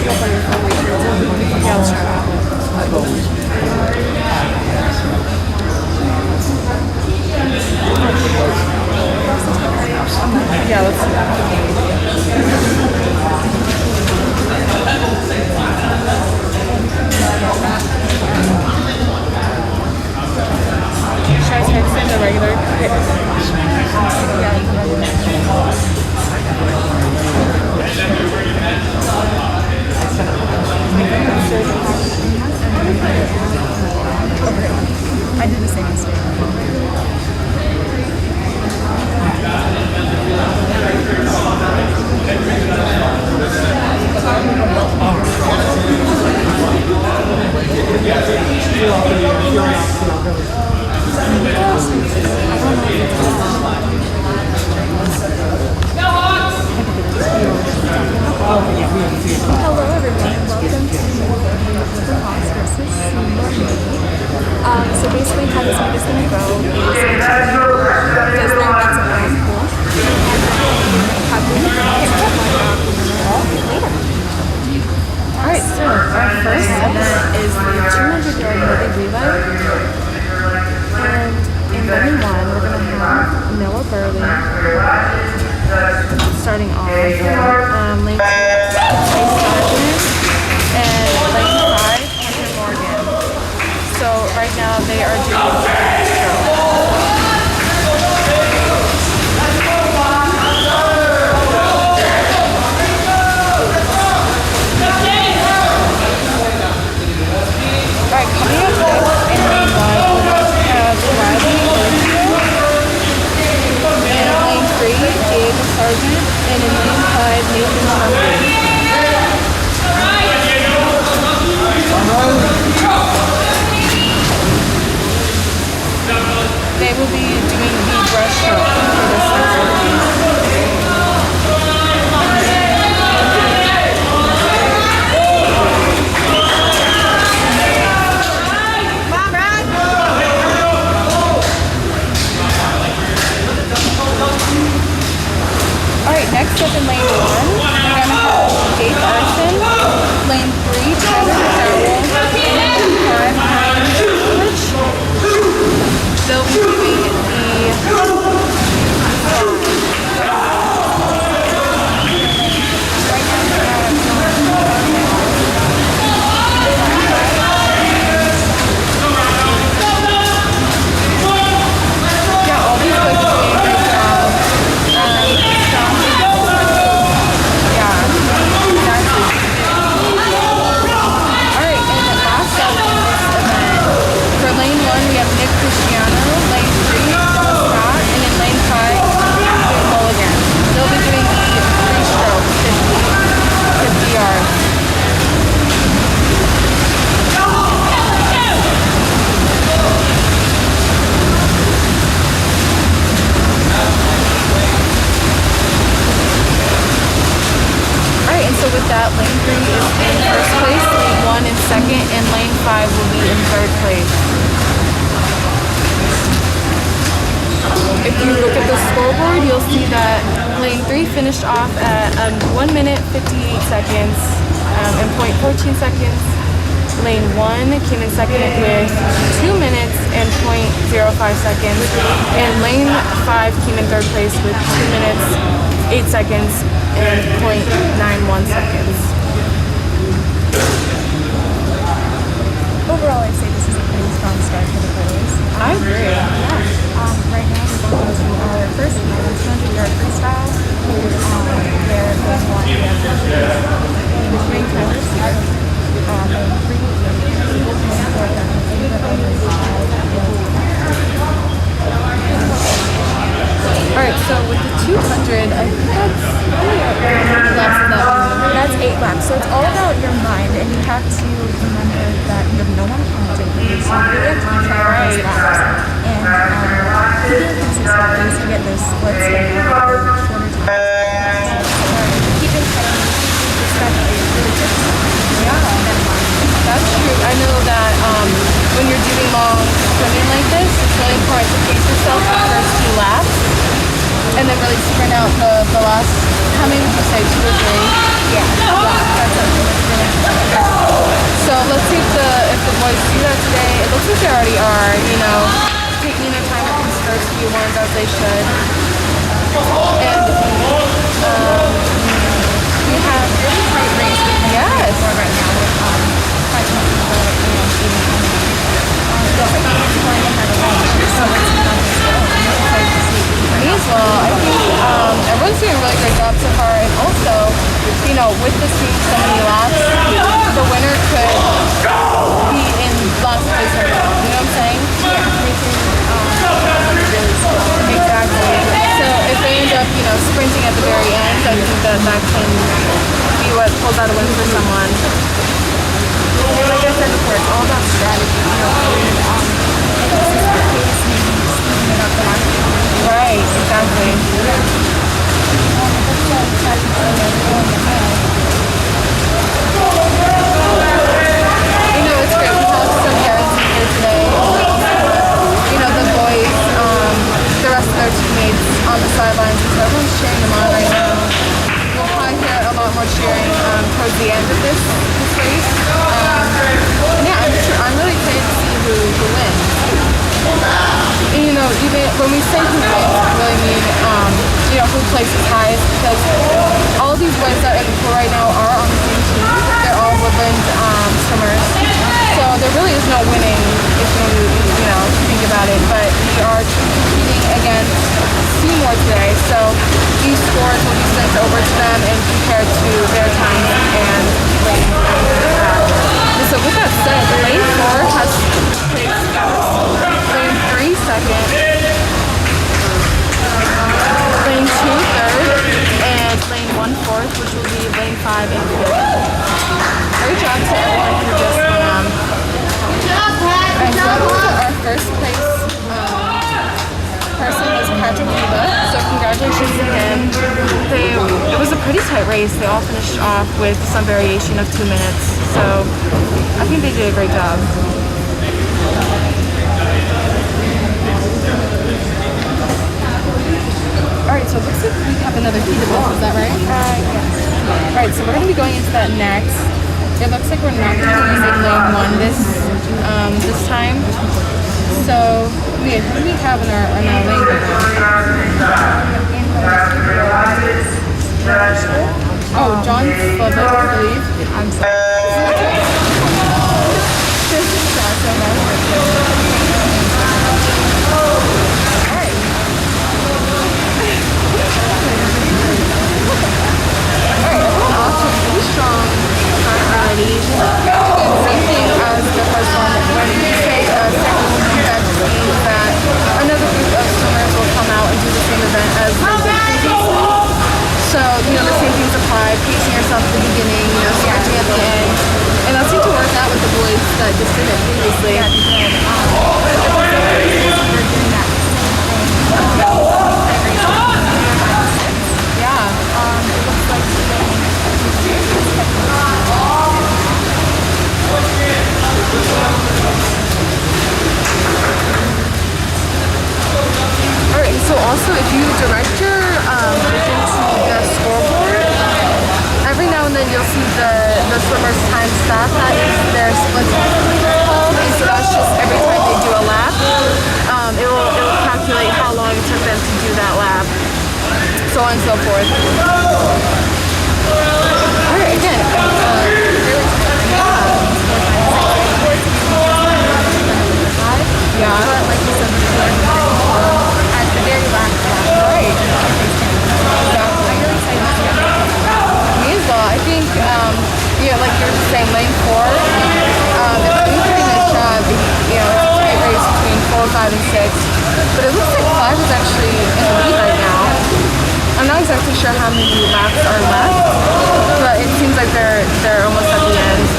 Yeah, let's try that. Yeah, let's do that. Should I text in the regular? Okay. I did the same mistake. Hello everyone and welcome to the Hawks versus Seymour. So basically how this meet is going to go is there's no lots of round pool and have the Alright, so our first event is the 200-yard Millie relay, and in running one we're going to have Noah Burley starting off, lane 2, Chase Gardner, and lane 5, Hunter Morgan. So right now they are doing Alright, coming up next in lane 1 we have Riley Ortio, in lane 3 Dave Sargent, and in lane 5 Nathan Humphrey. They will be doing the breaststroke for this activity. Alright, next up in lane 1, we're going to have Jake Arson, lane 3, Tyler McDowell, and lane 5, Ryan George. They'll be doing the with that, lane 3 is in first place, lane 1 in second, and lane 5 will be in third place. If you look at the scoreboard, you'll see that lane 3 finished off at 1 minute 58 seconds and 0.14 seconds. Lane 1 came in second with 2 minutes and 0.05 seconds, and lane 5 came in third place with 2 minutes, 8 seconds, and 0.91 seconds. Overall, I'd say this is a pretty strong start for the players. I agree. Yeah. Right now, we're going to our first meet, 200-yard freestyle. Where there's one Alright, so with the 200, I think that's less than that's 8 laps. So it's all about your mind, and you have to remember that you have no one counting you, so you really have to try those laps. And keeping consistent to get those splits in shorter times. Keeping pace, especially, is really difficult. Yeah, that's true. I know that when you're doing long swimming like this, it's really important to pace yourself the first 2 laps, and then really sprint out the last, how many would you say, 2 or 3? Yeah, that's really like they already are, you know, taking their time with these first few ones as they should. And we have really tight race with yes right now with 5 people and 80 so let's see how this goes. Me as well. I think everyone's doing a really great job so far, and also, you know, with this being so many laps, the winner could be in last place right now. You know what I'm saying? Exactly. So if they end up, you know, sprinting at the very end, I think that can be what pulls out a win for someone. And like I said before, it's all about strategy. You know, right, exactly. You know, it's great. We have some parents here today. You know, the boys, the rest of their teammates on the sidelines, and so everyone's cheering them on right now. We'll probably hear a lot more cheering towards the end of this race. And yeah, I'm really excited to see who wins. And, you know, even when we say who wins, we really mean, you know, who places highest, because all of these boys that are in the pool right now are on the same team. They're all Woodland swimmers. So there really is no winning if you know, think about it. But we are competing against Seymour today, so these scores will be sent over to them and compared to their time and lane. So with that said, lane 4 has lane 3 second, lane 2 third, and lane 1 fourth, which will be lane 5 and 5th. Great job to everyone who just won. And so our first place person was Patrick Cuba, so congratulations to him. It was a pretty tight race. They all finished off with some variation of 2 minutes, so I think they did a great job. Alright, so it looks like we have another heat of this, is that right? Yes. Alright, so we're going to be going into that next. It looks like we're not going to be using lane 1 this time. So, wait, who do we have in our lane right now? Oh, John Slovic, I believe. I'm sorry. This is so nice. Pretty strong already. Same thing as the first one. When you say second event, means that another group of swimmers will come out and do the same event as they did previously. So, you know, the same things apply. Pacing yourself at the beginning, you know, sprinting at the end. And that seemed to work out with the boys that just did it previously. Yeah, they did. It looks like Alright, so also if you direct your vision to the scoreboard, every now and then you'll see the swimmer's time stat, that is their split time called, and so that's just every time they do a lap, it will calculate how long it took them to do that lap, so on and so forth. Alright, again, yeah. But like you said before, at the very last lap. Right. Exactly. I'm really excited to see it. Me as well. I think, you know, like you were just saying, lane 4, it's doing a pretty nice job. You know, it's a tight race between 4, 5, and 6. But it looks like 5 is actually in the lead right now. I'm not exactly sure how many laps are left, but it seems like they're almost at the end.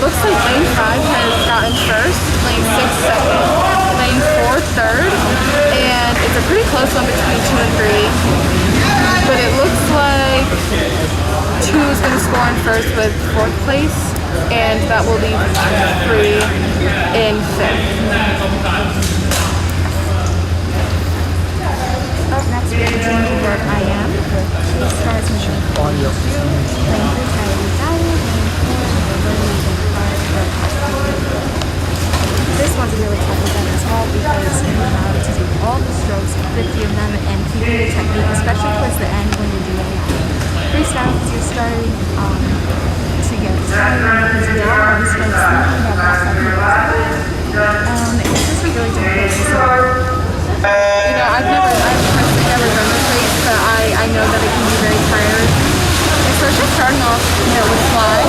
looks like lane 5 has gotten first, lane 6 second, lane 4 third, and it's a pretty close one between 2 and 3. But it looks like 2 is going to score in first with 4th place, and that will leave 3 in 5th. Up next, we're doing What I Am with Chase Stars Mission 4 lane 3 Kylie Diet, lane 4 This one's a really tough event as well because you have to do all the strokes, 50 of them, and keeping your technique, especially towards the end when you're doing freestyle because you're starting to get tired because you have all the strokes thinking about that second. It's just a really difficult race. You know, I've personally never done this race, but I know that it can be very tiring. Especially starting off, with fly.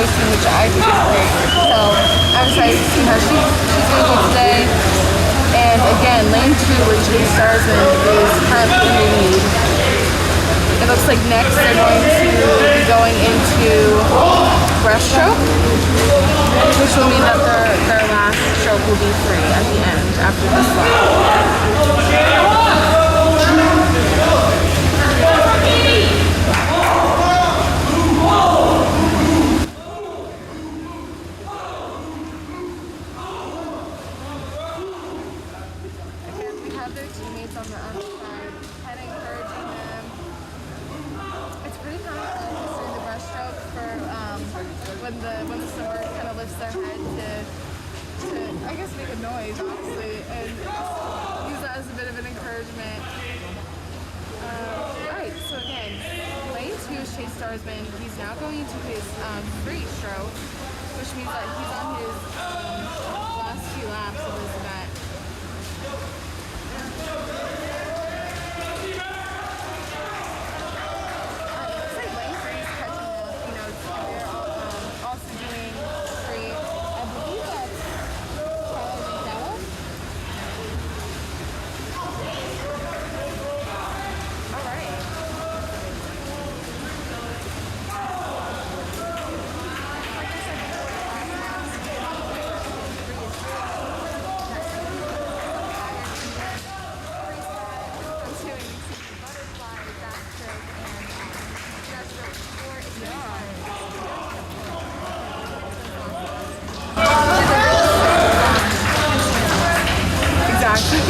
Which I think is great. So I'm excited to see how she's going to do today. And again, lane 2 where Chase Starsman is currently in the lead. It looks like next they're going to be going into breaststroke, which will mean that their last stroke will be free at the end after this lap. Their teammates on the other side, kind of encouraging them. It's pretty common during the breaststroke for when the swimmer kind of lifts their head to I guess make a noise, honestly, and use that as a bit of an encouragement. Alright, so again, lane 2 is Chase Starsman. He's now going into his free stroke, which means that he's on his last few laps of this event.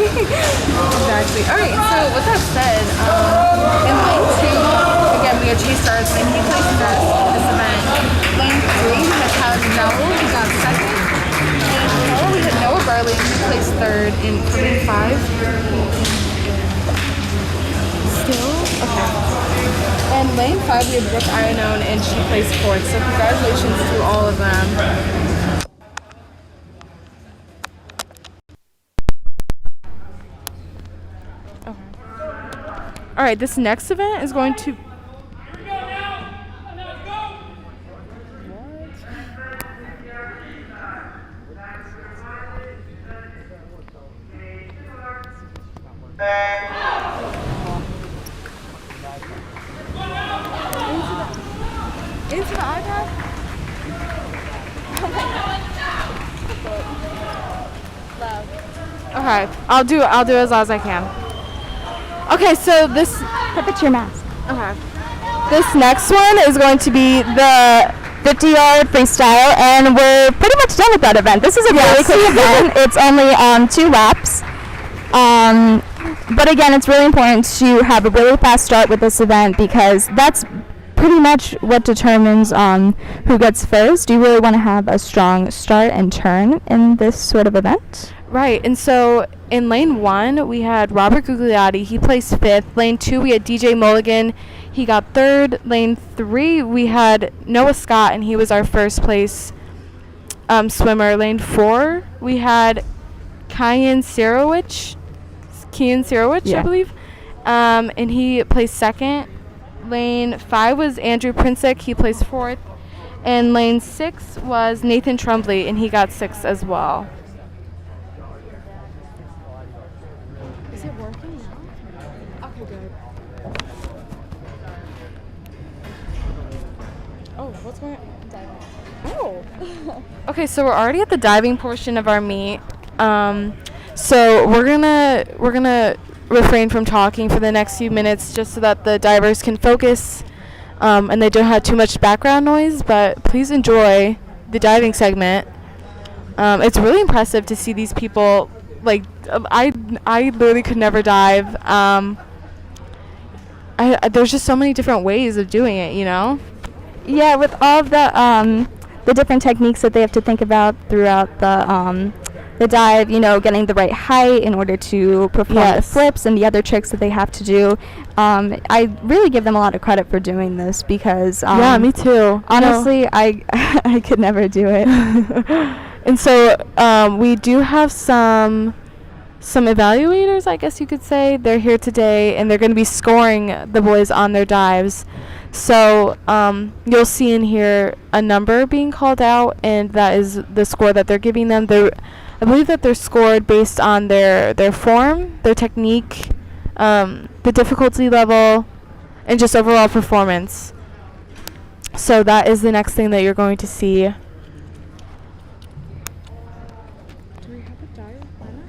Exactly. Alright, so with that said, in lane 2, again, we have Chase Starsman. He placed first in this event. Lane 3, we had Tyler McDowell, who got second. Lane 4, we had Noah Burley, who placed third in lane 5. Still? Okay. And lane 5, we had Brooke Ironone, and she placed fourth. So congratulations to all of them. All right, this next event is going to... Into the iPad? Okay, I'll do as loud as I can. Okay, so this... Put your mask. Okay. This next one is going to be the 50-yard freestyle, and we're pretty much done with that event. This is a really quick event. It's only 2 laps. But again, it's really important to have a really fast start with this event because that's pretty much what determines who gets first. You really want to have a strong start and turn in this sort of event. Right, and so in lane 1, we had Robert Gugliotti. He placed 5th. Lane 2, we had DJ Mulligan. He got 3rd. Lane 3, we had Noah Scott, and he was our first place swimmer. Lane 4, we had Kian Sirowich, Yeah. I believe, and he placed 2nd. Lane 5 was Andrew Princek. He placed 4th. And lane 6 was Nathan Trumbley, and he got 6th as well. Is it working now? Okay, good. Oh, what's going on? Oh. Okay, so we're already at the diving portion of our meet. So we're gonna refrain from talking for the next few minutes just so that the divers can focus and they don't have too much background noise. But please enjoy the diving segment. It's really impressive to see these people. Like I literally could never dive. There's just so many different ways of doing it, you know. Yeah, with all the different techniques that they have to think about throughout the dive, you know, getting the right height in order to perform the flips and the other tricks that they have to do. I really give them a lot of credit for doing this because Yeah, me too. Honestly, I could never do it. And so we do have some evaluators, I guess you could say. They're here today, and they're going to be scoring the boys on their dives. So you'll see in here a number being called out, and that is the score that they're giving them. I believe that they're scored based on their form, their technique, the difficulty level, and just overall performance. So that is the next thing that you're going to see. Do we have a dive planner?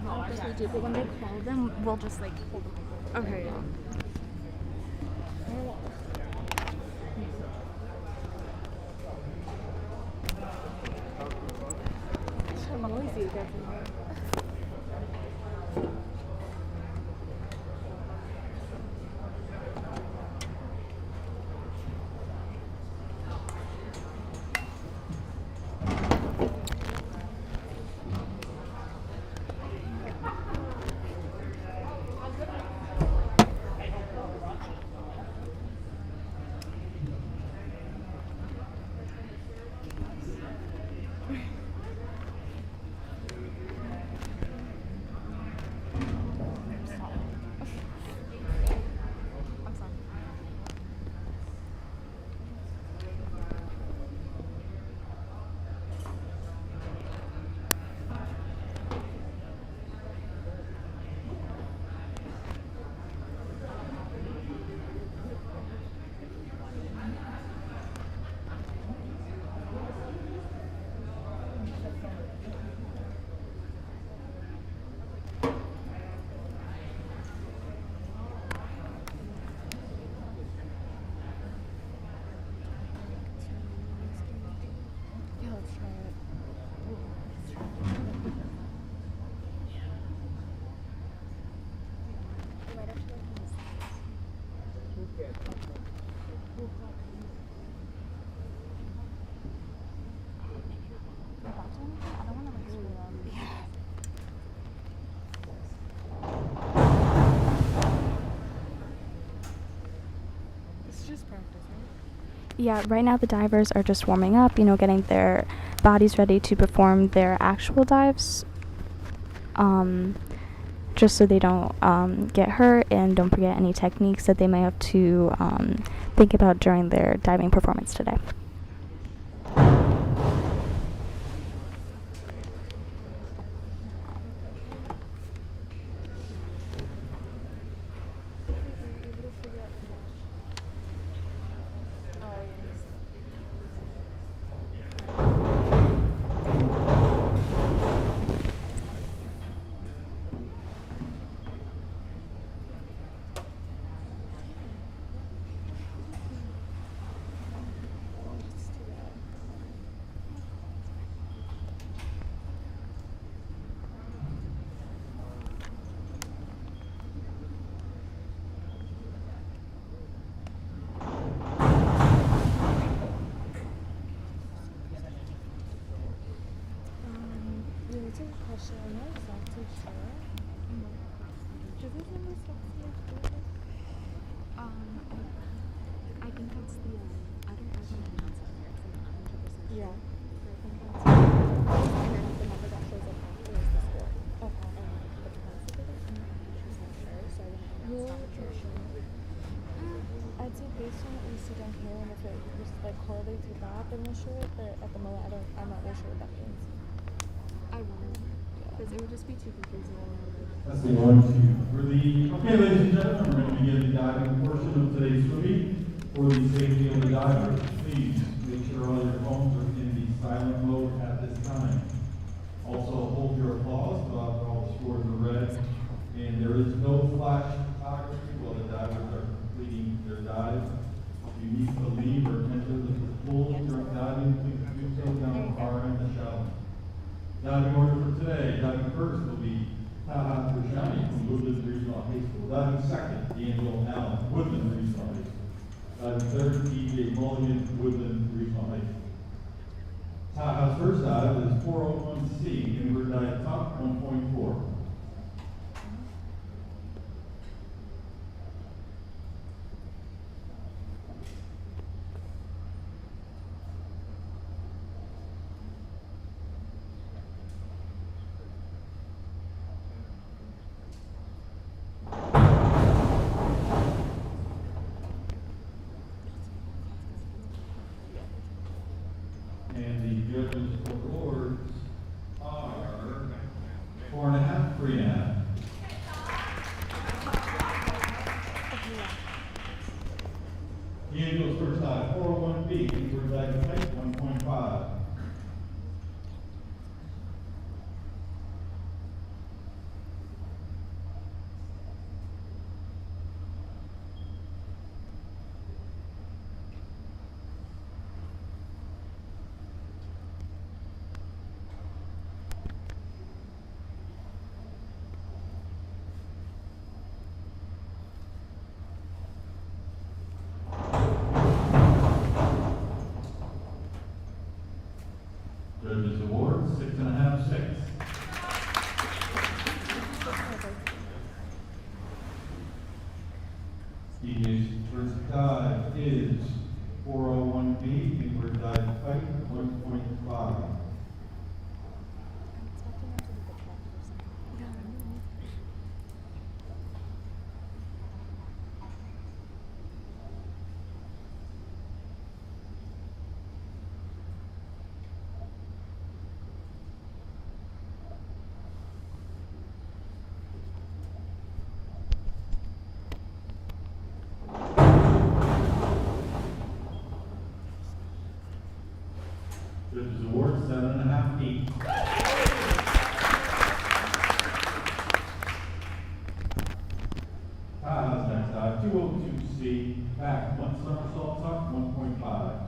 No, because we do, but when they call them, we'll just like hold them. Okay. So noisy, definitely. Yeah, right now the divers are just warming up, you know, getting their bodies ready to perform their actual dives. Just so they don't get hurt and don't forget any techniques that they may have to think about during their diving performance today. I think that's the, I don't know the pronounce it here because I'm not 100% Yeah. sure. But I think that's, and then the number that shows up after is the score. Okay. And the price of it, I'm not 100% sure, so I wouldn't Well, pronounce that for sure. I'd say based on what we see down here, and if it just like correlates with that, then we'll show it. But at the moment, I'm not really sure what that means. I wouldn't, because it would just be too confusing. That's the one, two, for the, okay, ladies and gentlemen, we're going to begin the diving portion of today's swimming. For the safety of the divers, please make sure all your phones are in the silent mode at this time. Also, hold your applause until after all the scores are read. And there is no flash photography while the divers are completing their dive. If you need to leave or enter the pool during diving, please do so down the far end of the shallow. Diving order for today, diving first will be Taha Krishani from Woodland Regional High School. Diving second, D'Angelo Allen, Woodland Regional High School. Diving third, DJ Mulligan, Woodland Regional High School. Taha's first dive is 401C, inward dive top 1.4. And the judges for awards are 4.5, 3.5. D'Angelo's first dive, 401B, inward dive height 1.5. Judges award 6.5, 6. DJ's first dive is 401B, inward dive height 1.5. Judges award 7.5, 8. Taha's next dive, 202C, back, one somersault tuck, 1.5.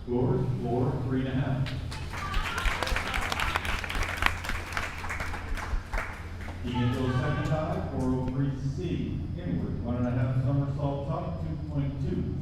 Scores 4, 3.5. D'Angelo's second dive, 403C, inward, 1.5 somersault tuck, 2.2.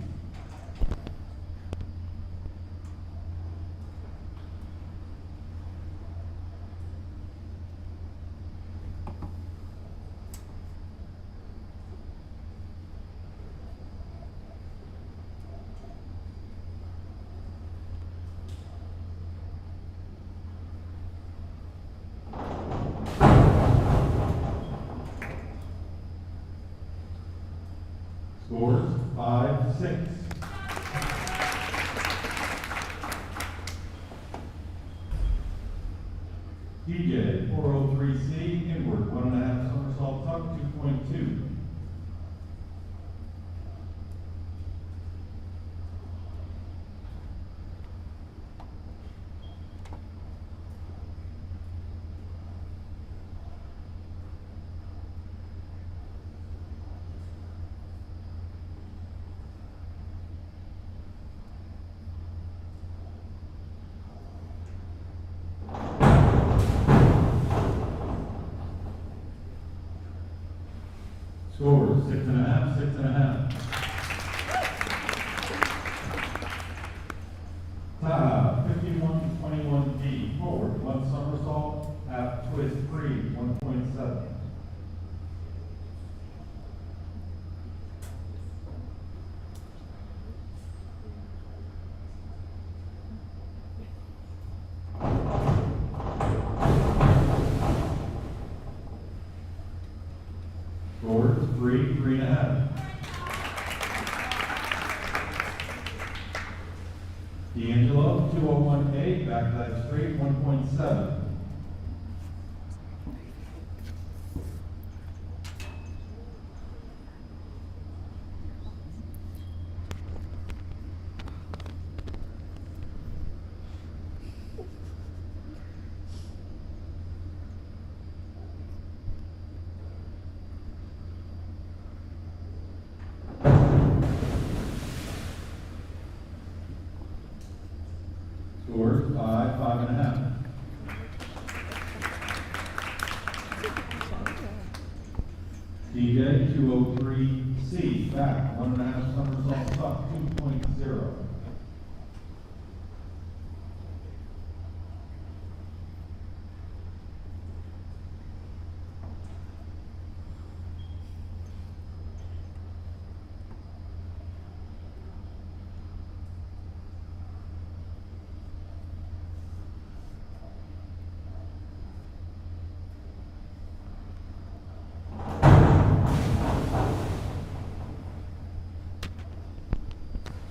Scores 5, 6. DJ 403C, inward, 1.5 somersault tuck, 2.2. 6.5. Taha, 51-21D, forward, 1 somersault, half twist free, 1.7. Forward, 3.5. D'Angelo, 201A, back leg straight, 1.7. Scores 5.5. DJ 203C, back, 1.5 somersault tuck, 2.0.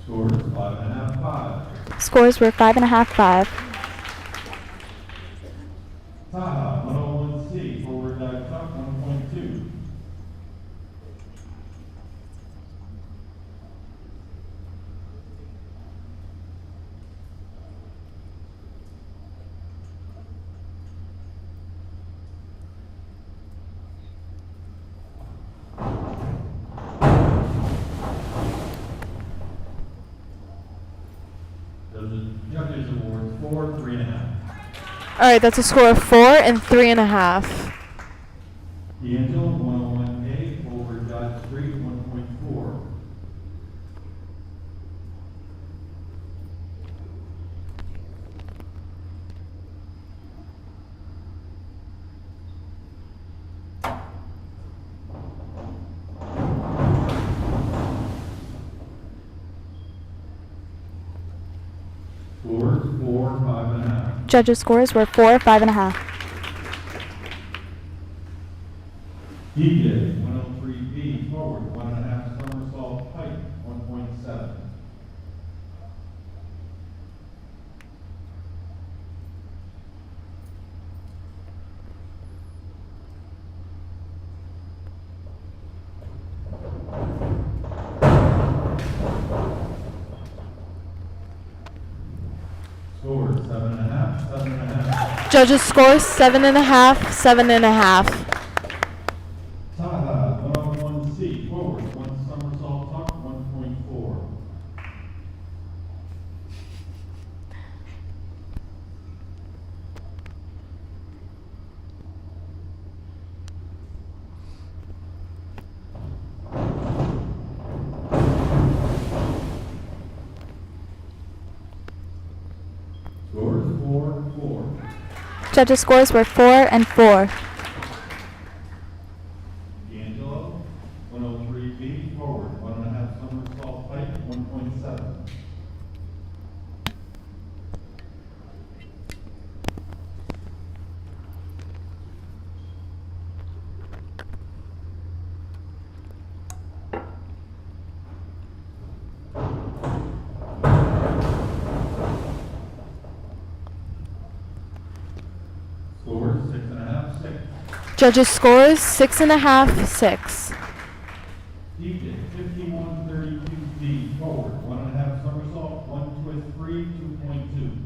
Scores 5.5, 5. Scores were 5.5, 5. Taha, 101C, forward dive tuck, 1.2. Judges awards 4, 3.5. All right, that's a score of 4 and 3.5. D'Angelo, 101A, forward dive straight, 1.4. Scores 4, 5.5. Judges' scores were 4, 5.5. DJ, 103B, forward, 1.5 somersault height, 1.7. Scores 7.5, 7.5. Judges score 7.5, 7.5. Taha, 101C, forward, 1 somersault tuck, 1.4. Scores 4, 4. Judges' scores were 4 and 4. D'Angelo, 103B, forward, 1.5 somersault height, 1.7. Scores 6.5, 6. Judges scores 6.5, 6. DJ, 51-32D, forward, 1.5 somersault, 1 twist free, 2.2.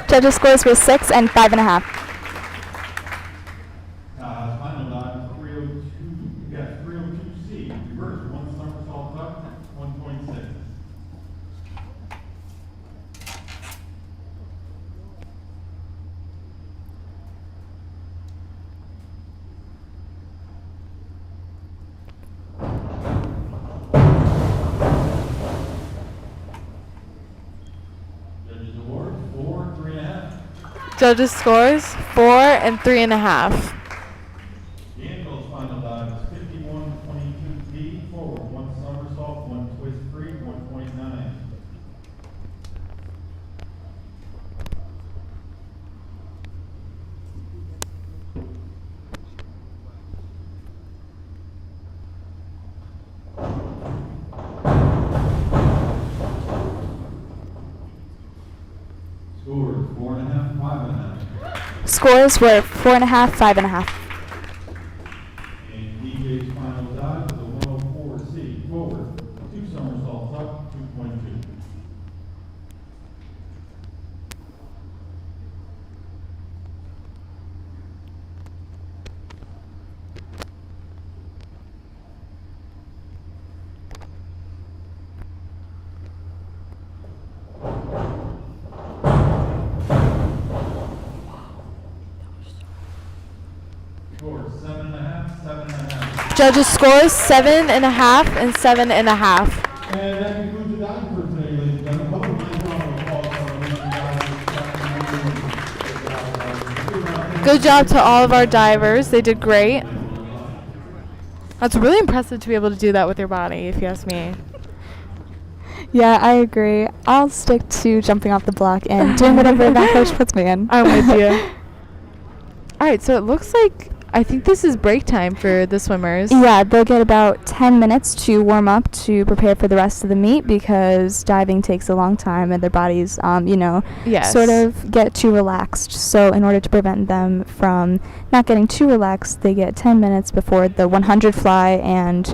Judges' scores were 6 and 5.5. Final dive, 302, you got 302C, reverse, one somersault tuck, 1.6. Judges award, 4, 3.5. Judges' scores 4 and 3.5. D'Angelo's final dive is 51.22D, forward, one somersault, one twist free, 1.9. Scores, 4.5, 5.5. Scores were 4.5, 5.5. And DJ's final dive is a 104C, forward, two somersaults up, 2.2. Scores, 7.5, 7.5. Judges' scores 7.5 and 7.5. And that concludes the dive for today, ladies and gentlemen. Hope you enjoyed the call for our amazing divers. Good job to all of our divers. They did great. That's really impressive to be able to do that with your body, if you ask me. Yeah, I agree. I'll stick to jumping off the block and doing whatever that coach puts me in. I'm with you. All right, so it looks like I think this is break time for the swimmers. Yeah, they'll get about 10 minutes to warm up to prepare for the rest of the meet because diving takes a long time and their bodies, Yes. sort of get too relaxed. So in order to prevent them from not getting too relaxed, they get 10 minutes before the 100 fly and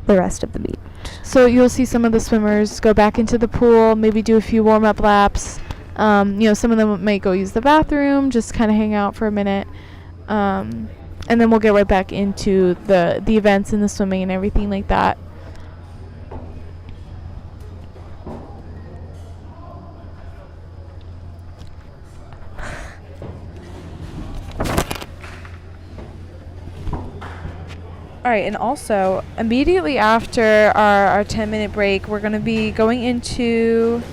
the rest of the meet. So you'll see some of the swimmers go back into the pool, maybe do a few warm-up laps. Some of them might go use the bathroom, just kind of hang out for a minute. And then we'll get right back into the events and the swimming and everything like that. All right, and also immediately after our 10-minute break, we're going to be going into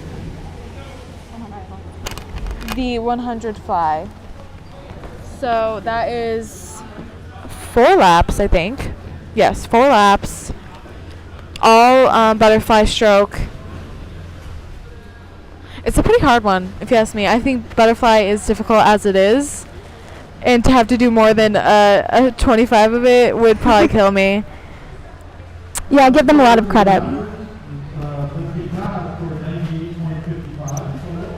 the 100 fly. So that is 4 laps, I think. Yes, 4 laps. All butterfly stroke. It's a pretty hard one, if you ask me. I think butterfly is difficult as it is. And to have to do more than a 25 of it would probably kill me. Yeah, I give them a lot of credit.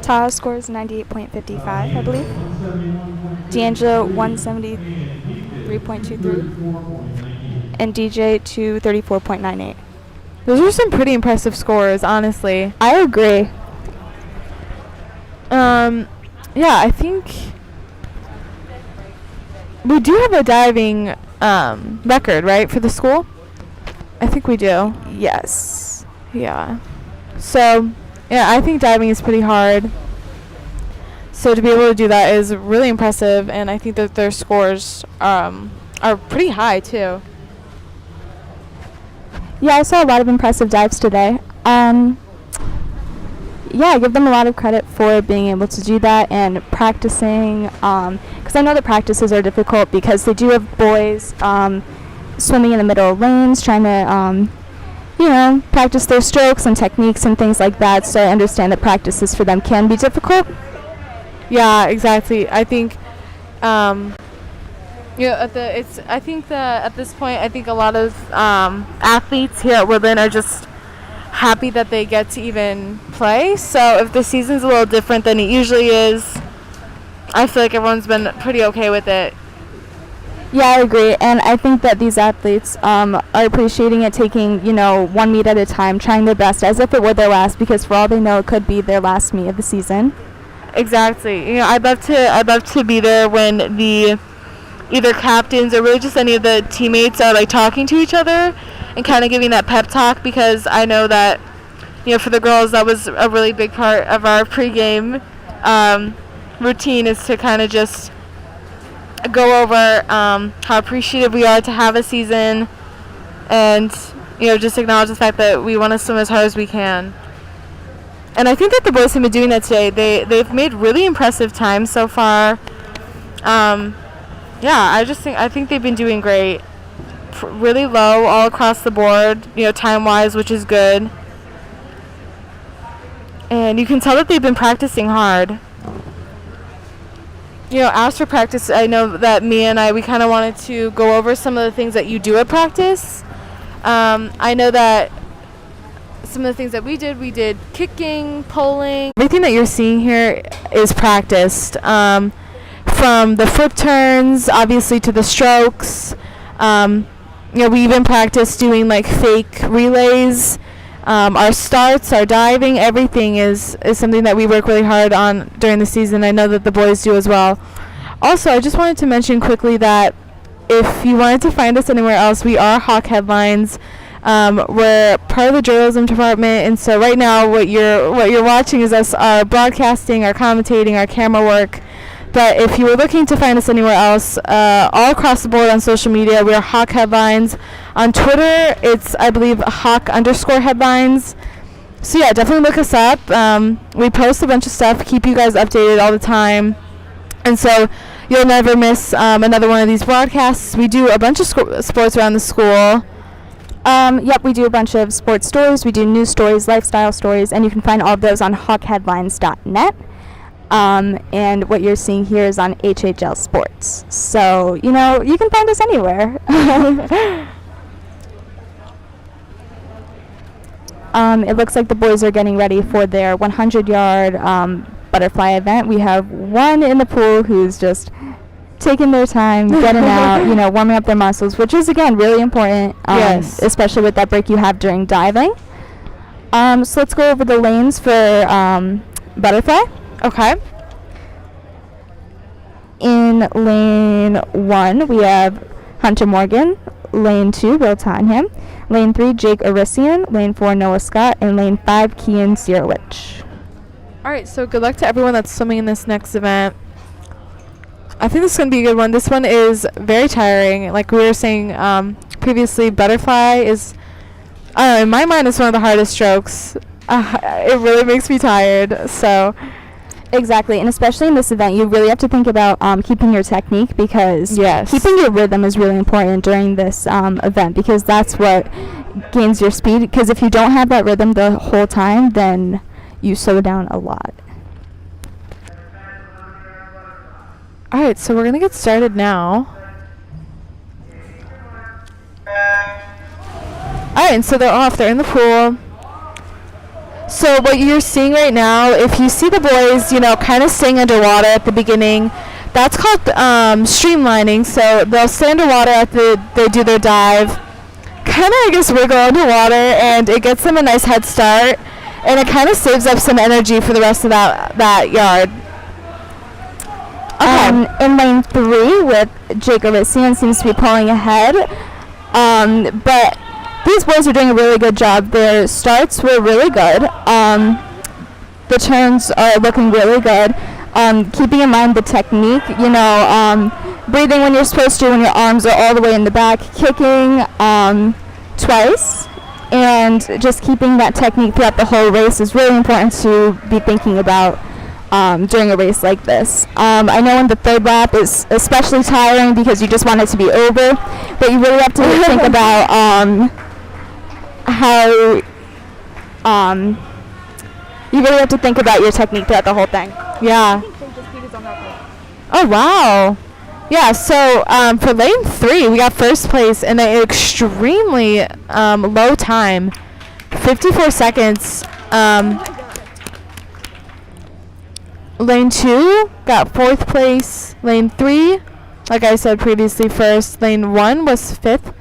Tara scores 98.55, I believe. D'Angelo 173.23. And DJ 234.98. Those are some pretty impressive scores, honestly. I agree. Yeah, I think we do have a diving record, right, for the school? I think we do. Yes. Yeah. So, yeah, I think diving is pretty hard. So to be able to do that is really impressive, and I think that their scores are pretty high, too. Yeah, I saw a lot of impressive dives today. Yeah, I give them a lot of credit for being able to do that and practicing, because I know that practices are difficult because they do have boys swimming in the middle of lanes, trying to, practice their strokes and techniques and things like that, so I understand that practices for them can be difficult. Yeah, exactly. I think, at this point, I think a lot of athletes here at Woodland are just happy that they get to even play. So if the season's a little different than it usually is, I feel like everyone's been pretty okay with it. Yeah, I agree, and I think that these athletes are appreciating it, taking, one meet at a time, trying their best as if it were their last, because for all they know, it could be their last meet of the season. Exactly. You know, I'd love to be there when the either captains or really just any of the teammates are like talking to each other and kind of giving that pep talk, because I know that, you know, for the girls that was a really big part of our pregame routine, is to kind of just go over how appreciative we are to have a season, and, you know, just acknowledge the fact that we want to swim as hard as we can. And I think that the boys have been doing that today. They've made really impressive times so far. Yeah, I think they've been doing great. Really low all across the board, you know, time-wise, which is good. And you can tell that they've been practicing hard. You know, after practice, I know that Mia and we kind of wanted to go over some of the things that you do at practice. I know that some of the things that we did kicking, pulling. Everything that you're seeing here is practiced. From the flip turns, obviously, to the strokes. You know, we even practiced doing like fake relays. Our starts, our diving, everything is something that we work really hard on during the season. I know that the boys do as well. Also, I just wanted to mention quickly that if you wanted to find us anywhere else, we are Hawk Headlines. We're part of the journalism department, and so right now what you're watching is us broadcasting, our commentating, our camera work. But if you were looking to find us anywhere else, all across the board on social media, we are Hawk Headlines. On Twitter, it's, I believe, Hawk_Headlines. So yeah, definitely look us up. We post a bunch of stuff, keep you guys updated all the time. And so you'll never miss another one of these broadcasts. We do a bunch of sports around the school. Yep, we do a bunch of sports stories. We do news stories, lifestyle stories, and you can find all of those on hawkheadlines.net. And what you're seeing here is on HHL Sports. So, you know, you can find us anywhere. It looks like the boys are getting ready for their 100-yard butterfly event. We have one in the pool who's just taking their time, getting out, you know, warming up their muscles, which is, again, really important, yes, especially with that break you have during diving. So let's go over the lanes for butterfly. Okay. In lane 1, we have Hunter Morgan. Lane 2, Will Tottenham. Lane 3, Jake Arisian. Lane 4, Noah Scott. And lane 5, Kian Sierowicz. All right, so good luck to everyone that's swimming in this next event. I think this is going to be a good one. This one is very tiring. Like we were saying previously, butterfly is, in my mind, it's one of the hardest strokes. It really makes me tired, so... Exactly, and especially in this event, you really have to think about keeping your technique, because yes, keeping your rhythm is really important during this event, because that's what gains your speed. Because if you don't have that rhythm the whole time, then you slow down a lot. All right, so we're going to get started now. All right, and so they're off. They're in the pool. So what you're seeing right now, if you see the boys, you know, kind of staying underwater at the beginning, that's called streamlining. So they'll stay underwater after they do their dive, kind of, I guess, wiggle underwater, and it gets them a nice head start, and it kind of saves up some energy for the rest of that yard. In lane 3 with Jake Arisian seems to be pulling ahead, but these boys are doing a really good job. Their starts were really good. The turns are looking really good. Keeping in mind the technique, you know, breathing when you're supposed to, when your arms are all the way in the back, kicking twice, and just keeping that technique throughout the whole race is really important to be thinking about during a race like this. I know in the third lap is especially tiring because you just want it to be over, but you really have to think about how you really have to think about your technique throughout the whole thing. Yeah. Oh, wow. Yeah, so for lane 3, we got first place in an extremely low time, 54 seconds. Lane 2 got 4th place. Lane 3, like I said previously, first. Lane 1 was 5th.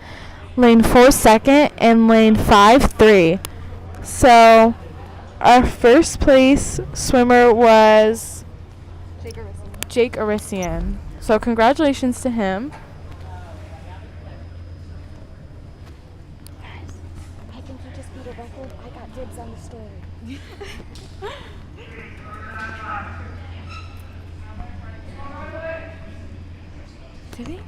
Lane 4 2nd, and lane 5 3. So our first place swimmer was Jake Arisian. So congratulations to him. I think you just beat a record. I got dibs on the story. Did he?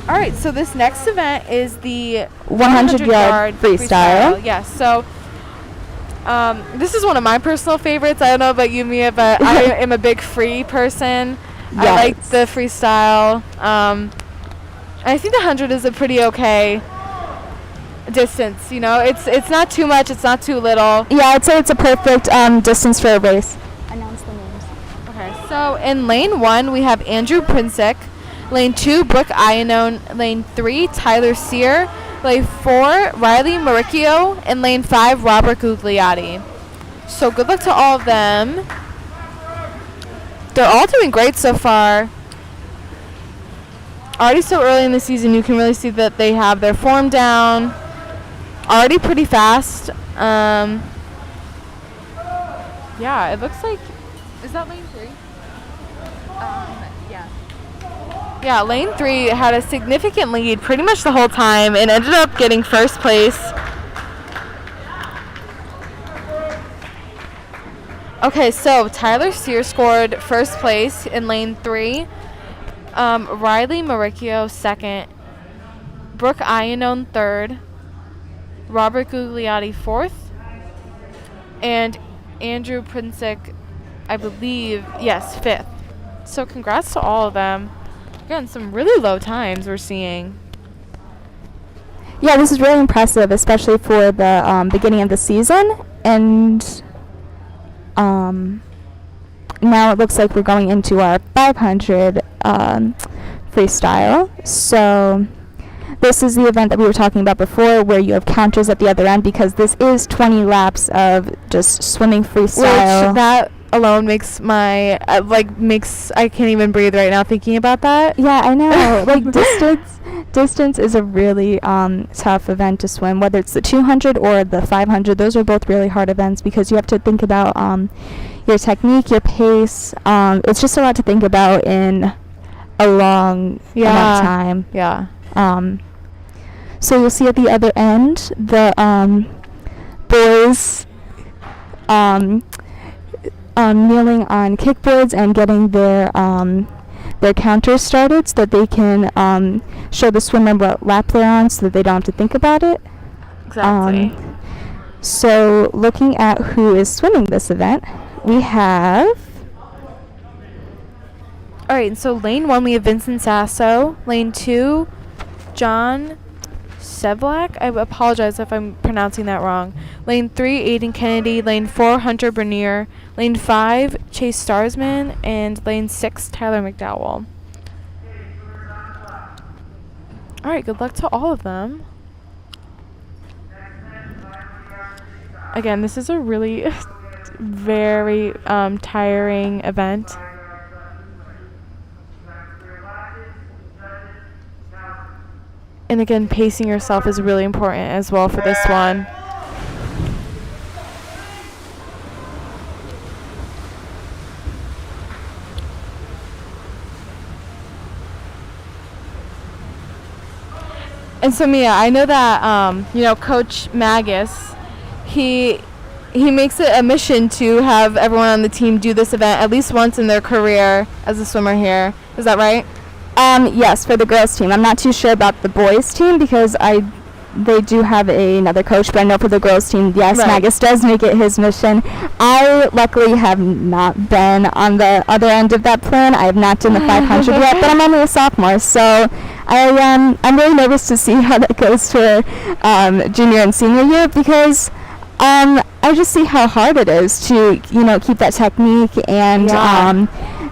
All right, so this next event is the 100-yard freestyle. Yes, so this is one of my personal favorites. I don't know about you, Mia, but I am a big free person. Yes. I like the freestyle. I think the 100 is a pretty okay distance. You know, it's not too much, it's not too little. Yeah, I'd say it's a perfect distance for a race. Announce the names. Okay, so in lane 1 we have Andrew Prinsick, lane 2 Brooke Iannone, lane 3 Tyler Sear, lane 4 Riley Maricchio, and lane 5 Robert Gugliotti. So good luck to all of them. They're all doing great so far. Already so early in the season, you can really see that they have their form down. Already pretty fast. Yeah, it looks like, is that lane 3? Yeah. Yeah, lane 3 had a significant lead pretty much the whole time and ended up getting first place. Okay, so Tyler Sear scored first place in lane 3. Riley Maricchio second. Brooke Iannone third. Robert Gugliotti fourth. And Andrew Prinsick, I believe, yes, fifth. So congrats to all of them. Again, some really low times we're seeing. Yeah, this is really impressive, especially for the beginning of the season. And now it looks like we're going into our 500 freestyle. So this is the event that we were talking about before, where you have counters at the other end, because this is 20 laps of just swimming freestyle. Which that alone makes my I can't even breathe right now thinking about that. Yeah, I know. Like distance is a really tough event to swim, whether it's the 200 or the 500. Those are both really hard events because you have to think about your technique, your pace. It's just a lot to think about in a long amount of time. Yeah. So you'll see at the other end the boys kneeling on kickboards and getting their counters started so that they can show the swimmer what lap they're on so that they don't have to think about it. Exactly. So looking at who is swimming this event, we have... All right, so lane 1 we have Vincent Sasso. Lane 2, John Sevlak. I apologize if I'm pronouncing that wrong. Lane 3, Aiden Kennedy. Lane 4, Hunter Bernier. Lane 5, Chase Starsman. And lane 6, Tyler McDowell. All right, good luck to all of them. Again, this is a really very tiring event. And again, pacing yourself is really important as well for this one. And so Mia, I know that Coach Magus, he makes it a mission to have everyone on the team do this event at least once in their career as a swimmer here. Is that right? Yes, for the girls' team. I'm not too sure about the boys' team because they do have another coach, but I know for the girls' team, yes, right. Magus does make it his mission. I luckily have not been on the other end of that plan. I have not done the 500 yet, but I'm only a sophomore, so I'm really nervous to see how that goes for junior and senior year because I just see how hard it is to keep that technique and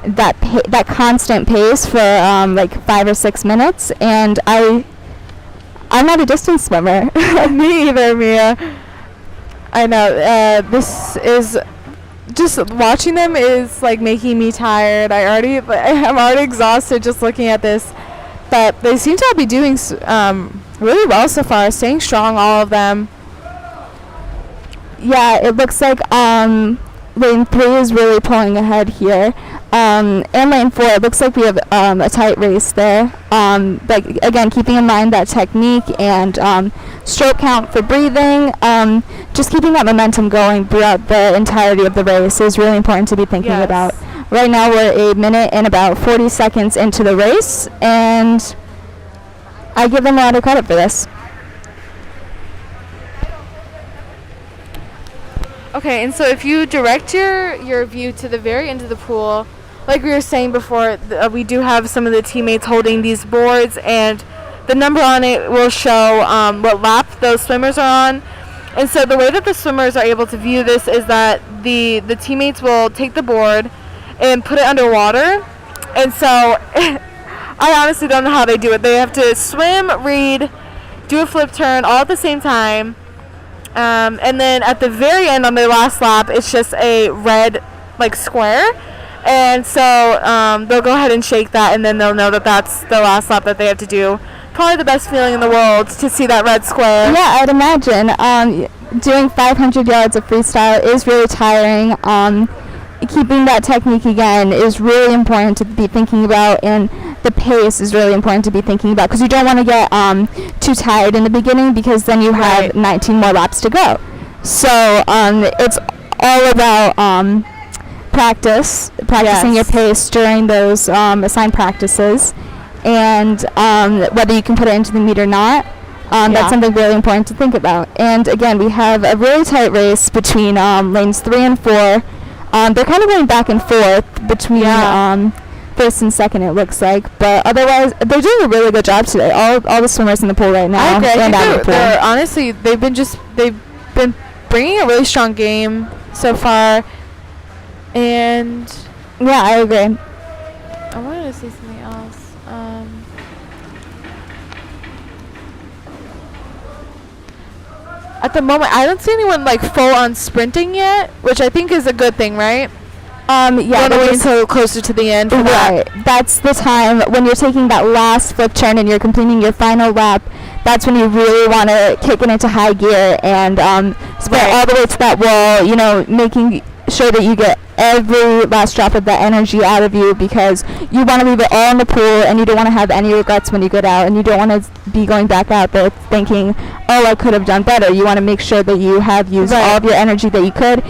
that constant pace for like 5 or 6 minutes, and I'm not a distance swimmer. Me either, Mia. I know. This is just watching them is like making me tired. I'm already exhausted just looking at this, but they seem to all be doing really well so far, staying strong, all of them. yeah, it looks like lane 3 is really pulling ahead here. And lane 4, it looks like we have a tight race there. But again, keeping in mind that technique and stroke count for breathing, just keeping that momentum going throughout the entirety of the race is really important to be thinking Yes. about. Right now we're 1 minute and about 40 seconds into the race, and I give them a lot of credit for this. Okay, and so if you direct your view to the very end of the pool, like we were saying before, we do have some of the teammates holding these boards, and the number on it will show what lap those swimmers are on. And so the way that the swimmers are able to view this is that the teammates will take the board and put it underwater. And so I honestly don't know how they do it. They have to swim, read, do a flip turn all at the same time. And then at the very end on their last lap, it's just a red like square. And so they'll go ahead and shake that, and then they'll know that that's the last lap that they have to do. Probably the best feeling in the world to see that red square. Yeah, I'd imagine. Doing 500 yards of freestyle is really tiring. Keeping that technique again is really important to be thinking about, and the pace is really important to be thinking about, because you don't want to get too tired in the beginning, because then you have 19 more laps to go. So it's all about practicing your pace during those assigned practices, and whether you can put it into the meet or not. That's something really important to think about. And again, we have a really tight race between lanes 3 and 4. They're kind of going back and forth between first and second, it looks like, but otherwise they're doing a really good job today. All the swimmers in the pool right now. I agree. And out of the pool. They're honestly, they've been bringing a really strong game so far, and yeah, I agree. I wanted to say something else. At the moment, I don't see anyone like full on sprinting yet, which I think is a good thing, right? Yeah, Don't wait until closer to the end. For right. That's the time when you're taking that last flip turn and you're completing your final lap. That's when you really want to kick it into high gear and sprint all the way to that wall. You know, making sure that you get every last drop of that energy out of you, because you want to leave it all in the pool, and you don't want to have any regrets when you get out, and you don't want to be going back out there thinking, oh, I could have done better. You want to make sure that you have used all of your energy that you could.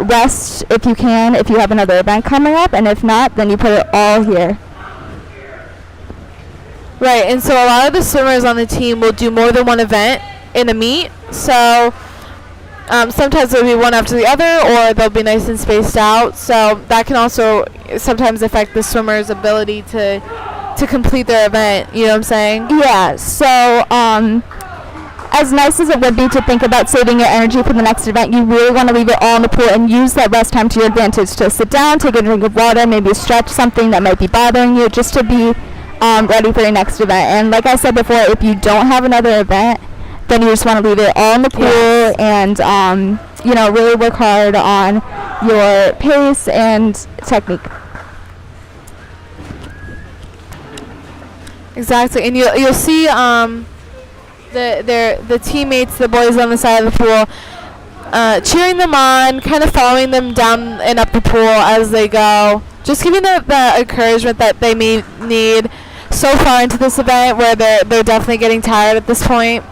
Rest if you can, if you have another event coming up, and if not, then you put it all here. Right, and so a lot of the swimmers on the team will do more than one event in a meet, so sometimes they'll be one after the other, or they'll be nice and spaced out, so that can also sometimes affect the swimmer's ability to complete their event, you know what I'm saying? Yeah, so as nice as it would be to think about saving your energy for the next event, you really want to leave it all in the pool and use that rest time to your advantage, to sit down, take a drink of water, maybe stretch something that might be bothering you, just to be ready for your next event. And like I said before, if you don't have another event, then you just want to leave it all in the pool and really work hard on your pace and technique. Exactly, and you'll see the teammates, the boys on the side of the pool, cheering them on, kind of following them down and up the pool as they go, just giving them the encouragement that they may need so far into this event, where they're definitely getting tired at this point.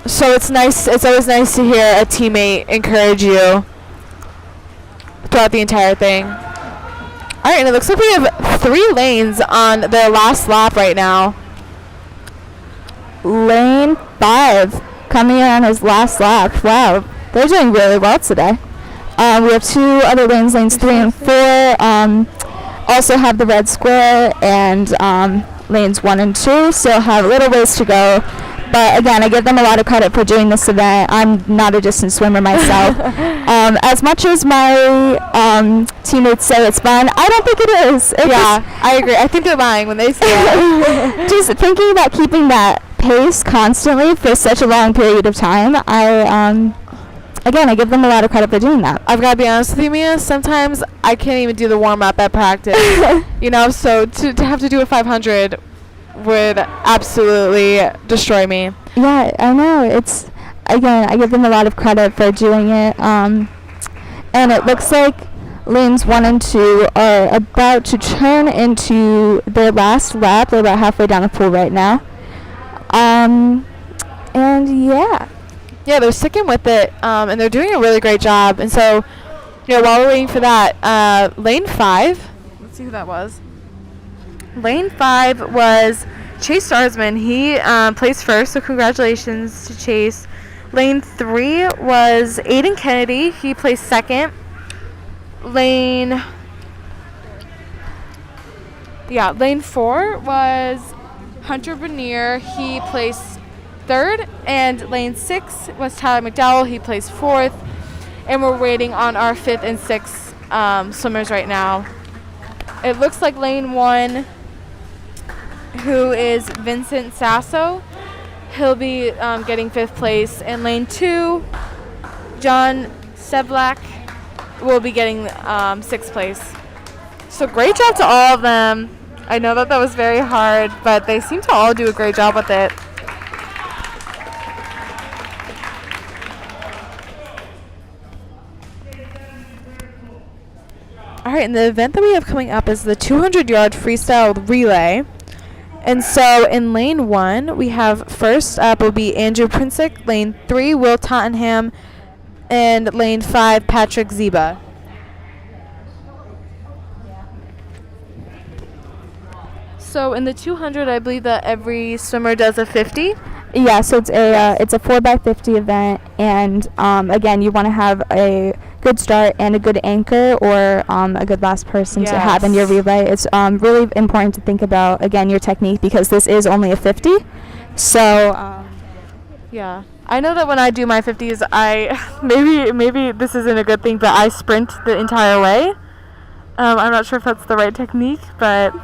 So it's nice. It's always nice to hear a teammate encourage you throughout the entire thing. All right, and it looks like we have 3 lanes on their last lap right now. Lane 5 coming in on his last lap. Wow, they're doing really well today. We have 2 other lanes, lanes 3 and 4. Also have the red square, and lanes 1 and 2 still have a little ways to go. But again, I give them a lot of credit for doing this event. I'm not a distance swimmer myself. As much as my teammates say it's fun, I don't think it is. I agree. I think they're lying when they say that. Just thinking about keeping that pace constantly for such a long period of time, I give them a lot of credit for doing that. I've got to be honest with you, Mia. Sometimes I can't even do the warm-up at practice. So to have to do a 500 would absolutely destroy me. Yeah, I know. again, I give them a lot of credit for doing it. And it looks like lanes 1 and 2 are about to turn into their last lap. They're about halfway down the pool right now. And yeah. Yeah, they're sticking with it, and they're doing a really great job. And so, while we're waiting for that, lane 5, let's see who that was. Lane 5 was Chase Starsman. He placed first, so congratulations to Chase. Lane 3 was Aiden Kennedy. He placed second. Lane 4 was Hunter Bernier. He placed third. And lane 6 was Tyler McDowell. He placed fourth. And we're waiting on our 5th and 6th swimmers right now. It looks like lane 1, who is Vincent Sasso, he'll be getting 5th place. And lane 2, John Sevlak will be getting 6th place. So great job to all of them. I know that was very hard, but they seem to all do a great job with it. All right, and the event that we have coming up is the 200-yard freestyle relay. And so in lane 1, we have first up will be Andrew Princik, lane 3, Will Tottenham, and lane 5, Patrick Ziba. So in the 200, I believe that every swimmer does a 50. Yeah, so it's a 4x50 event, and again, you want to have a good start and a good anchor, or a good last person to have in your relay. It's really important to think about, again, your technique, because this is only a 50. So yeah, I know that when I do my 50s, I maybe this isn't a good thing, but I sprint the entire way. I'm not sure if that's the right technique, but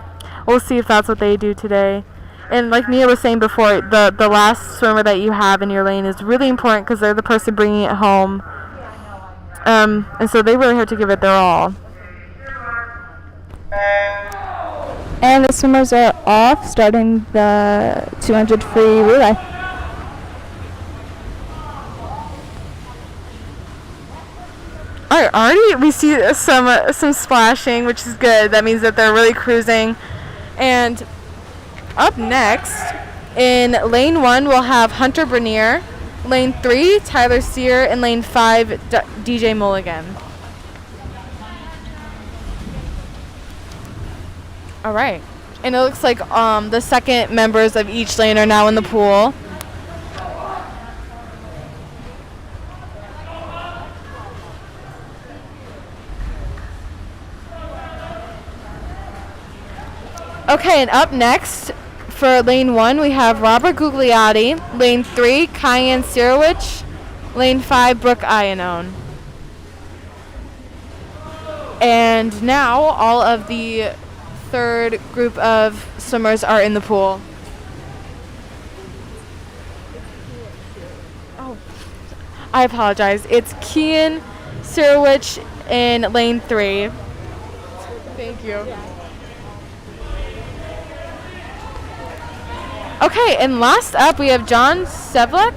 we'll see if that's what they do today. And like Mia was saying before, the last swimmer that you have in your lane is really important, because they're the person bringing it home. And so they really have to give it their all. And the swimmers are off, starting the 200 free relay. All right, already we see some splashing, which is good. That means that they're really cruising. And up next, in lane 1, we'll have Hunter Bernier. Lane 3, Tyler Sear. And lane 5, DJ Mulligan. All right. And it looks like the second members of each lane are now in the pool. Okay, and up next for lane 1, we have Robert Gugliotti. Lane 3, Kyan Sirowich. Lane 5, Brooke Iannone. And now all of the third group of swimmers are in the pool. Oh, I apologize. It's Kian Sirowich in lane 3. Thank you. Okay, and last up we have John Sevlak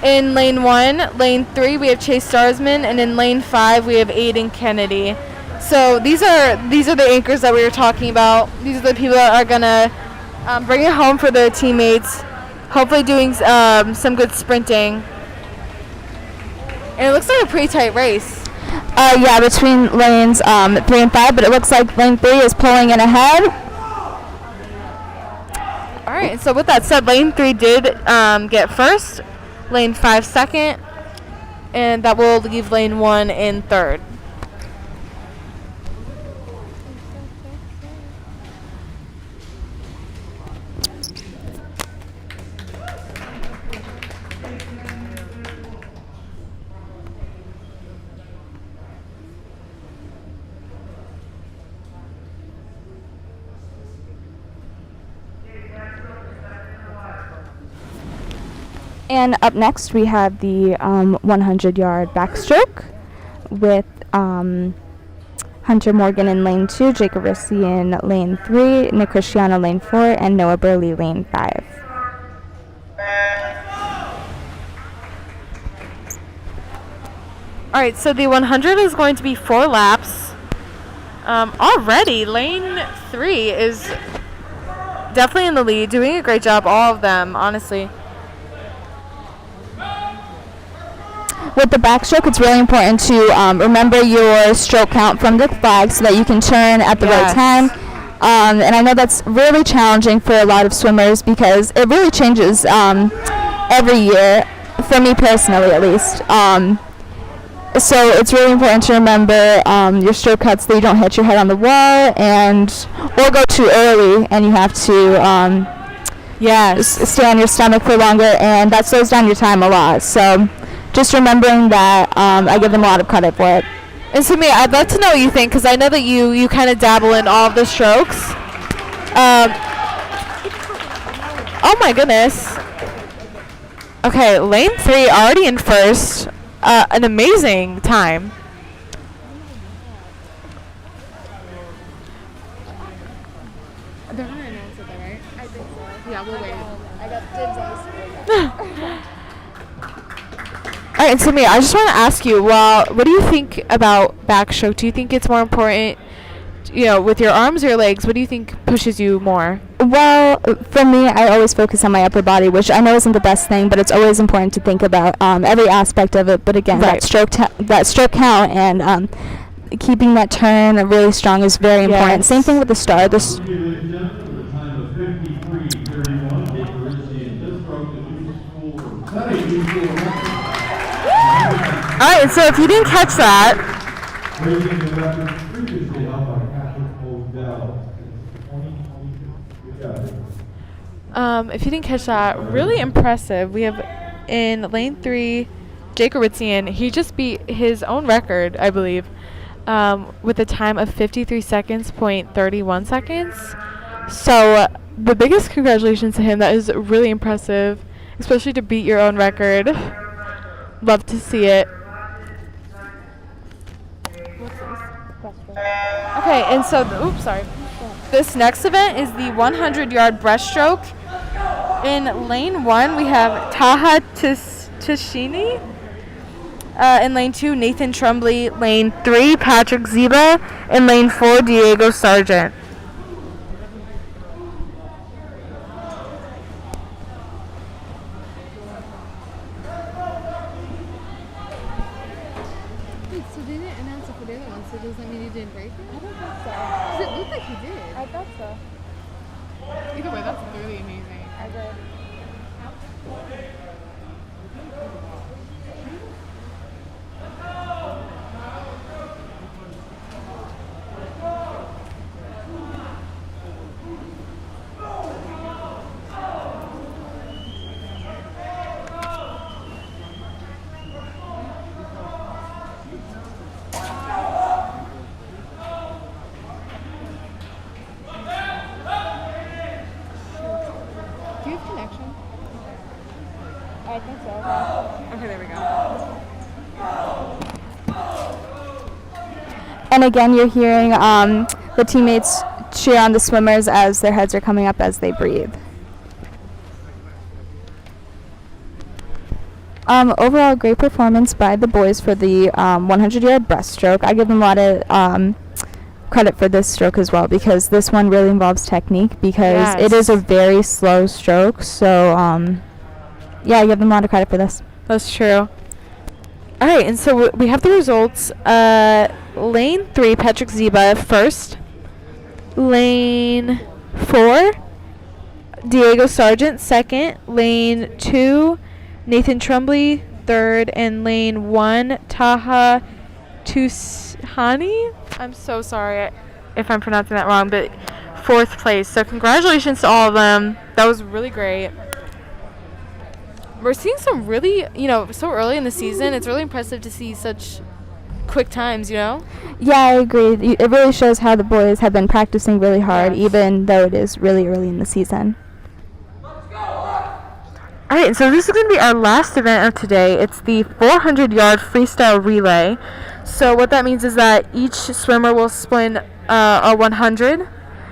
in lane 1. Lane 3 we have Chase Starsman, and in lane 5 we have Aiden Kennedy. So these are the anchors that we were talking about. These are the people that are gonna bring it home for their teammates. Hopefully doing some good sprinting. And it looks like a pretty tight race. Yeah, between lanes 3 and 5, but it looks like lane 3 is pulling in ahead. All right, so with that said, lane 3 did get first, lane 5 second, and that will leave lane 1 in third. And up next we have the 100-yard backstroke with Hunter Morgan in lane 2, Jacob Rissy in lane 3, Nick Cristiano lane 4, and Noah Burley lane 5. All right, so the 100 is going to be 4 laps. Already, lane 3 is definitely in the lead, doing a great job, all of them, honestly. With the backstroke, it's really important to remember your stroke count from the flag so that you can turn at the right time. And I know that's really challenging for a lot of swimmers because it really changes every year, for me personally at least. So it's really important to remember your stroke cuts, that you don't hit your head on the wall or go too early and you have to stay on your stomach for longer, and that slows down your time a lot. So just remembering that, I give them a lot of credit for it. And Seymour, I'd love to know what you think, because I know that you kind of dabble in all of the strokes. Oh my goodness. Okay, lane 3 already in first. An amazing time. They're gonna announce it though, right? I think so. Yeah, we'll wait. I got dibs on the screen. All right, and Seymour, I just want to ask you, what do you think about backstroke? Do you think it's more important, with your arms or your legs? What do you think pushes you more? Well, for me, I always focus on my upper body, which I know isn't the best thing, but it's always important to think about every aspect of it. But again, Right. that stroke count and keeping that turn really strong is very important. Yes. Same thing with the star. Ladies and gentlemen, with a time of 53:31, Jake Barissi just broke the new school, set a new school record. All right, so if you didn't catch that, Breaking the record previously held by Patrick Odell. It's 2022. Good job. if you didn't catch that, really impressive. We have in lane 3, Jake Barissi. He just beat his own record, I believe, with a time of 53 seconds, 0.31 seconds. So the biggest congratulations to him. That is really impressive, especially to beat your own record. Love to see it. Okay, and so, this next event is the 100-yard breaststroke. In lane 1, we have Taha Tashini. In lane 2, Nathan Trumbley. Lane 3, Patrick Ziba. In lane 4, Diego Sargent. Wait, so they didn't announce it for the other one, so does that mean you didn't break it? I don't think so. Because it looked like he did. I thought so. Either way, that's really amazing. I did. Do you have connection? I think so. Okay, there we go. And again, you're hearing the teammates cheer on the swimmers as their heads are coming up as they breathe. Overall, great performance by the boys for the 100-yard breaststroke. I give them a lot of credit for this stroke as well, because this one really involves technique, because it is a very slow stroke. So, yeah, I give them a lot of credit for this. That's true. All right, and so we have the results. Lane 3, Patrick Ziba first. Lane 4, Diego Sargent second. Lane 2, Nathan Trumbley third. And lane 1, Taha Tushani. I'm so sorry if I'm pronouncing that wrong, but 4th place. So congratulations to all of them. That was really great. We're seeing some really, so early in the season, it's really impressive to see such quick times, Yeah, I agree. It really shows how the boys have been practicing really hard, even though it is really early in the season. All right, so this is going to be our last event of today. It's the 400-yard freestyle relay. So what that means is that each swimmer will sprint a 100.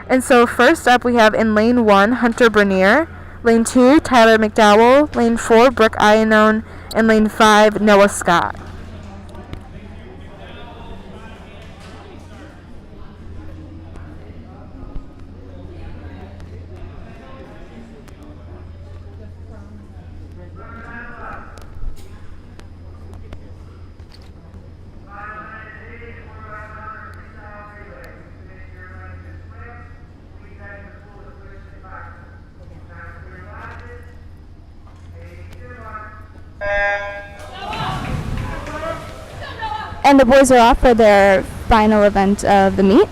And so first up we have in lane 1, Hunter Bernier. Lane 2, Tyler McDowell. Lane 4, Brooke Iannone. And lane 5, Noah Scott. and the boys are off for their final event of the meet.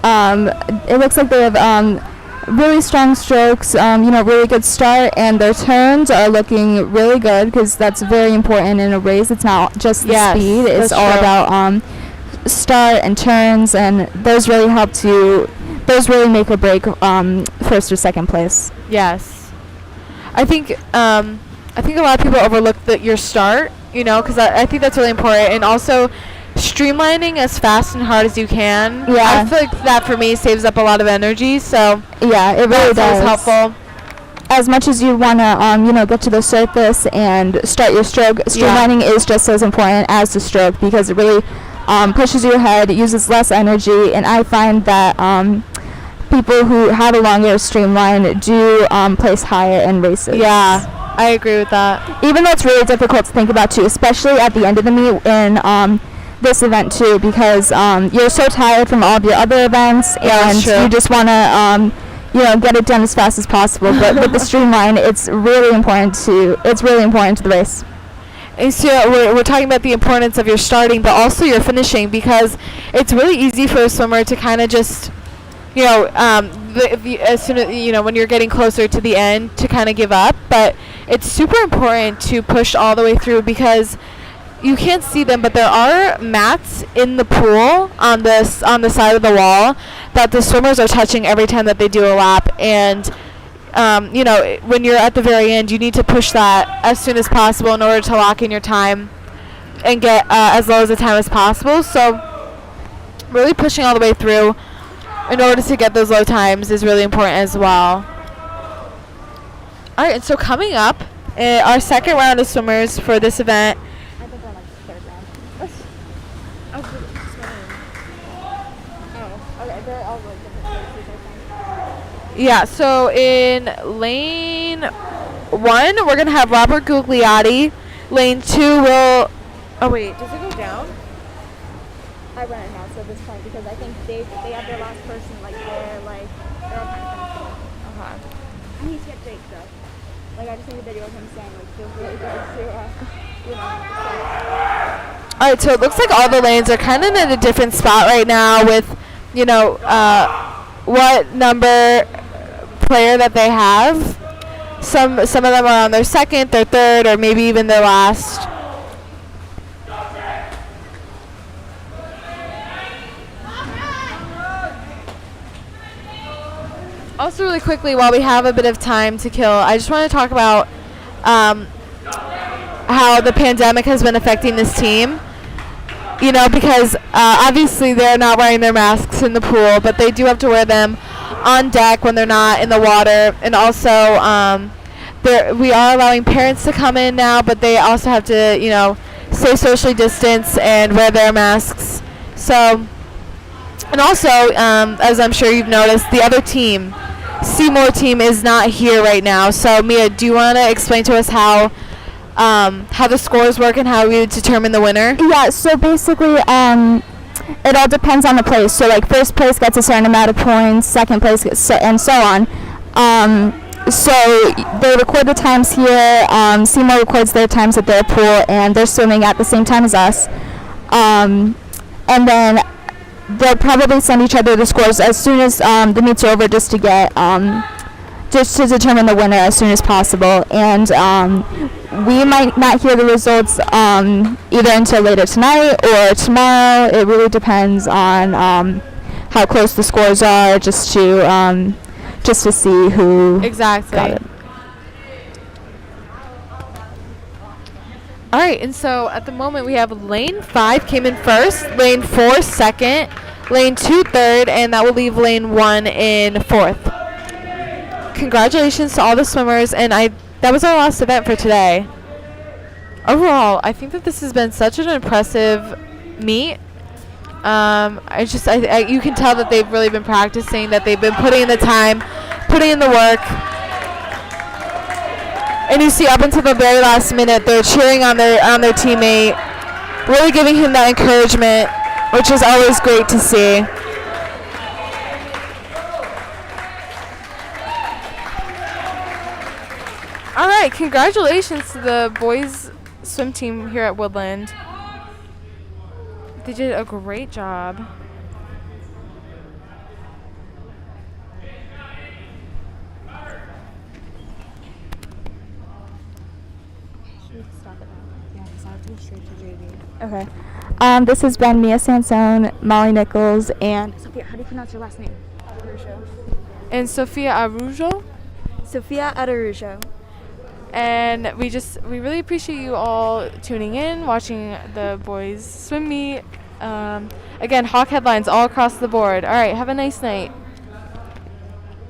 It looks like they have really strong strokes, really good start, and their turns are looking really good because that's very important in a race. It's not just the speed; it's all about start and turns, and those really really make or break first or second place. Yes, I think a lot of people overlook your start, because I think that's really important, and also streamlining as fast and hard as you can. Yeah, I feel like that for me saves up a lot of energy. So yeah, it really does. Helpful. As much as you want to, get to the surface and start your stroke, streamlining is just as important as the stroke because it really pushes your head, it uses less energy, and I find that people who have a longer streamline do place higher in races. Yeah, I agree with that. Even though it's really difficult to think about too, especially at the end of the meet in this event too, because you're so tired from all of your other events, and you just want to get it done as fast as possible. But with the streamline, it's really important to the race. And so we're talking about the importance of your starting, but also your finishing, because it's really easy for a swimmer to kind of just, as soon as when you're getting closer to the end, to kind of give up. But it's super important to push all the way through because you can't see them, but there are mats in the pool on the side of the wall that the swimmers are touching every time that they do a lap. And when you're at the very end, you need to push that as soon as possible in order to lock in your time and get as low as a time as possible. So really pushing all the way through in order to get those low times is really important as well. All right, and so coming up, our second round of swimmers for this event. I think we're like the third round. Okay, they're all like different places, I think. Yeah, so in lane 1, we're going to have Robert Gugliotti. Lane 2 will... Oh, wait, does it go down? I run announced at this point because I think they have their last person they're all kind of finished. I need to get Jake though. I just need a video of him saying feels really good to All right, so it looks like all the lanes are kind of in a different spot right now with, what number player that they have. Some of them are on their second, their third, or maybe even their last. Also, really quickly, while we have a bit of time to kill, I just want to talk about how the pandemic has been affecting this team. Because obviously they're not wearing their masks in the pool, but they do have to wear them on deck when they're not in the water. And also, we are allowing parents to come in now, but they also have to, stay socially distanced and wear their masks. So, and also, as I'm sure you've noticed, the other team, Seymour team, is not here right now. So, Mia, do you want to explain to us how the scores work and how we would determine the winner? Yeah, so basically, it all depends on the place. So, first place gets a certain amount of points, second place gets and so on. So they record the times here. Seymour records their times at their pool, and they're swimming at the same time as us. And then they'll probably send each other the scores as soon as the meets are over, just to determine the winner as soon as possible. And we might not hear the results either until later tonight or tomorrow. It really depends on how close the scores are, just to see who exactly got it. All right, and so at the moment we have lane 5 came in first, lane 4 second, lane 2 third, and that will leave lane 1 in fourth. Congratulations to all the swimmers, and that was our last event for today. Overall, I think that this has been such an impressive meet. You can tell that they've really been practicing, that they've been putting in the time, putting in the work. And you see up until the very last minute, they're cheering on their teammate, really giving him that encouragement, which is always great to see. All right, congratulations to the boys swim team here at Woodland. They did a great job. Okay. This has been Mia Sansone, Molly Nichols, and Sophia. How do you pronounce your last name? And Sophia Arujo. Sophia Ararujo. And we really appreciate you all tuning in, watching the boys swim meet. Again, Hawk headlines all across the board. All right, have a nice night.